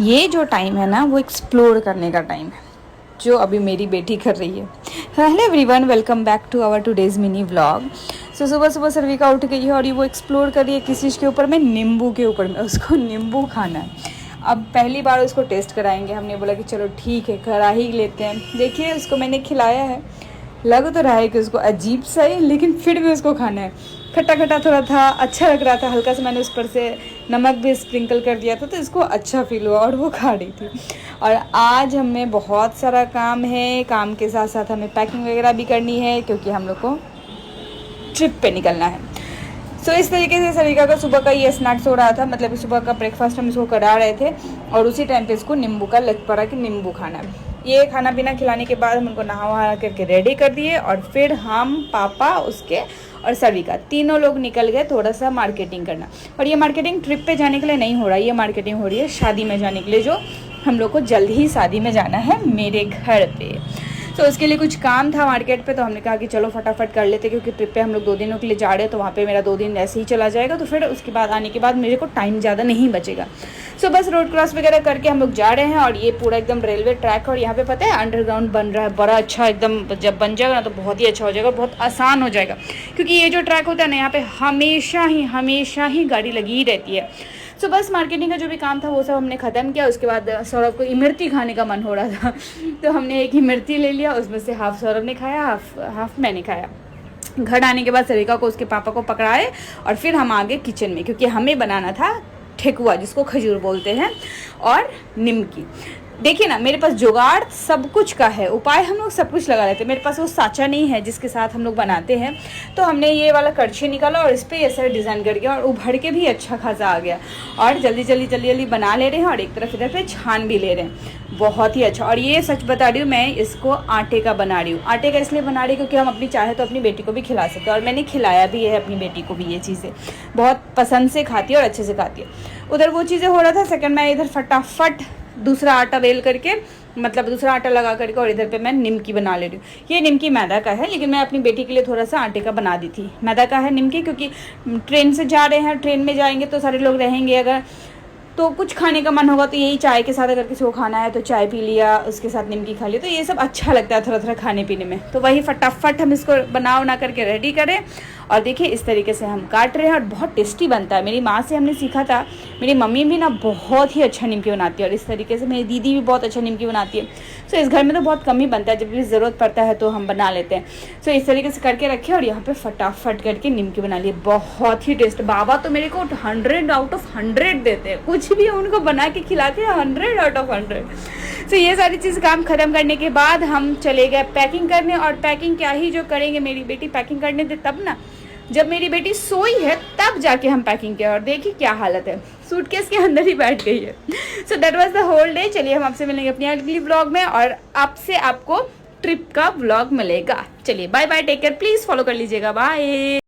ये जो टाइम है ना वो एक्सप्लोर करने का टाइम है, जो अभी मेरी बेटी कर रही है। Hello everyone, welcome back to our today's mini vlog. So सुबह सुबह सर्विका उठ गई है और ये वो एक्सप्लोर कर रही है किस चीज़ के ऊपर में, नींबू के ऊपर में। उसको नींबू खाना है। अब पहली बार उसको टेस्ट कराएंगे। हमने बोला कि चलो ठीक है करा ही लेते हैं। देखिए उसको मैंने खिलाया है, लग तो रहा है कि उसको अजीब सा है, लेकिन फिर भी उसको खाना है। खट्टा खट्टा थोड़ा था, अच्छा लग रहा था। हल्का सा मैंने उस पर से नमक भी स्प्रिंकल कर दिया था, तो इसको अच्छा फील हुआ और वो खा रही थी। और आज हमें बहुत सारा काम है, काम के साथ साथ हमें पैकिंग वगैरह भी करनी है, क्योंकि हम लोग को ट्रिप पे निकलना है। सो इस तरीके से सरिका का सुबह का ये स्नैक्स हो रहा था, मतलब सुबह का ब्रेकफास्ट हम इसको करा रहे थे। और उसी टाइम पे इसको नींबू का लग पड़ा कि नींबू खाना है। ये खाना पीना खिलाने के बाद हम उनको नहा वहा करके रेडी कर दिए, और फिर हम, पापा, उसके और सरिका तीनों लोग निकल गए थोड़ा सा मार्केटिंग करना। और ये मार्केटिंग ट्रिप पे जाने के लिए नहीं हो रहा है, ये मार्केटिंग हो रही है शादी में जाने के लिए, जो हम लोग को जल्द ही शादी में जाना है मेरे घर पे। तो उसके लिए कुछ काम था मार्केट पे, तो हमने कहा कि चलो फटाफट कर लेते, क्योंकि ट्रिप पे हम लोग 2 दिनों के लिए जा रहे हैं, तो वहाँ पे मेरा 2 दिन ऐसे ही चला जाएगा। तो फिर उसके बाद आने के बाद मेरे को टाइम ज़्यादा नहीं बचेगा। सो बस रोड क्रॉस वगैरह करके हम लोग जा रहे हैं। और ये पूरा एकदम रेलवे ट्रैक, और यहाँ पे पता है अंडरग्राउंड बन रहा है, बड़ा अच्छा एकदम। जब बन जाएगा ना तो बहुत ही अच्छा हो जाएगा, बहुत आसान हो जाएगा। क्योंकि ये जो ट्रैक होता है ना, यहाँ पे हमेशा ही गाड़ी लगी ही रहती है। सो बस मार्केटिंग का जो भी काम था वो सब हमने ख़त्म किया। उसके बाद सौरभ को इमरती खाने का मन हो रहा था तो हमने एक इमरती ले लिया, उसमें से हाफ सौरभ ने खाया, हाफ मैंने खाया। घर आने के बाद सरिका को उसके पापा को पकड़ाए, और फिर हम आ गए किचन में, क्योंकि हमें बनाना था ठेकुआ, जिसको खजूर बोलते हैं, और निमकी। देखिए ना, मेरे पास जुगाड़ सब कुछ का है, उपाय हम लोग सब कुछ लगा लेते हैं। मेरे पास वो साँचा नहीं है जिसके साथ हम लोग बनाते हैं, तो हमने ये वाला कड़छी निकाला और इस पर ऐसा डिज़ाइन कर दिया, और उभर के भी अच्छा खासा आ गया। और जल्दी बना ले रहे हैं, और एक तरफ इधर पे छान भी ले रहे हैं। बहुत ही अच्छा। और ये सच बता रही हूँ, मैं इसको आटे का बना रही हूँ। आटे का इसलिए बना रही हूँ क्योंकि हम अपनी चाहे तो अपनी बेटी को भी खिला सकते हैं, और मैंने खिलाया भी है अपनी बेटी को भी। ये चीज़ें बहुत पसंद से खाती है और अच्छे से खाती है। उधर वो चीज़ें हो रहा था, सेकंड मैं इधर फटाफट दूसरा आटा बेल करके, मतलब दूसरा आटा लगा करके, और इधर पे मैं निमकी बना ले रही हूँ। ये निमकी मैदा का है, लेकिन मैं अपनी बेटी के लिए थोड़ा सा आटे का बना दी थी। मैदा का है निमकी, क्योंकि ट्रेन से जा रहे हैं, ट्रेन में जाएंगे तो सारे लोग रहेंगे, अगर तो कुछ खाने का मन होगा तो यही चाय के साथ, अगर किसी को खाना है तो चाय पी लिया, उसके साथ निमकी खा लिया, तो ये सब अच्छा लगता है थोड़ा थोड़ा खाने पीने में। तो वही फटाफट हम इसको बना करके रेडी करें। और देखिए इस तरीके से हम काट रहे हैं, और बहुत टेस्टी बनता है। मेरी माँ से हमने सीखा था, मेरी मम्मी भी ना बहुत ही अच्छा निमकी बनाती है, और इस तरीके से मेरी दीदी भी बहुत अच्छा निमकी बनाती है। सो इस घर में तो बहुत कम ही बनता है, जब भी ज़रूरत पड़ता है तो हम बना लेते हैं। सो इस तरीके से करके रखे, और यहाँ पे फटाफट करके निमकी बना लिए। बहुत ही टेस्ट। बाबा तो मेरे को 100 आउट ऑफ 100 देते हैं, कुछ भी उनको बना के खिलाते हैं 100 आउट ऑफ 100। सो ये सारी चीज़ काम ख़त्म करने के बाद हम चले गए पैकिंग करने। और पैकिंग क्या ही जो करेंगे, मेरी बेटी पैकिंग करने दे तब ना, जब मेरी बेटी सोई है तब जाके हम पैकिंग किया। और देखिए क्या हालत है, सूटकेस के अंदर ही बैठ गई है। So that was the whole day. चलिए हम आपसे मिलेंगे अपनी अगली व्लॉग में, और आपसे आपको ट्रिप का व्लॉग मिलेगा। चलिए bye bye, take care, please follow कर लीजिएगा, बाय।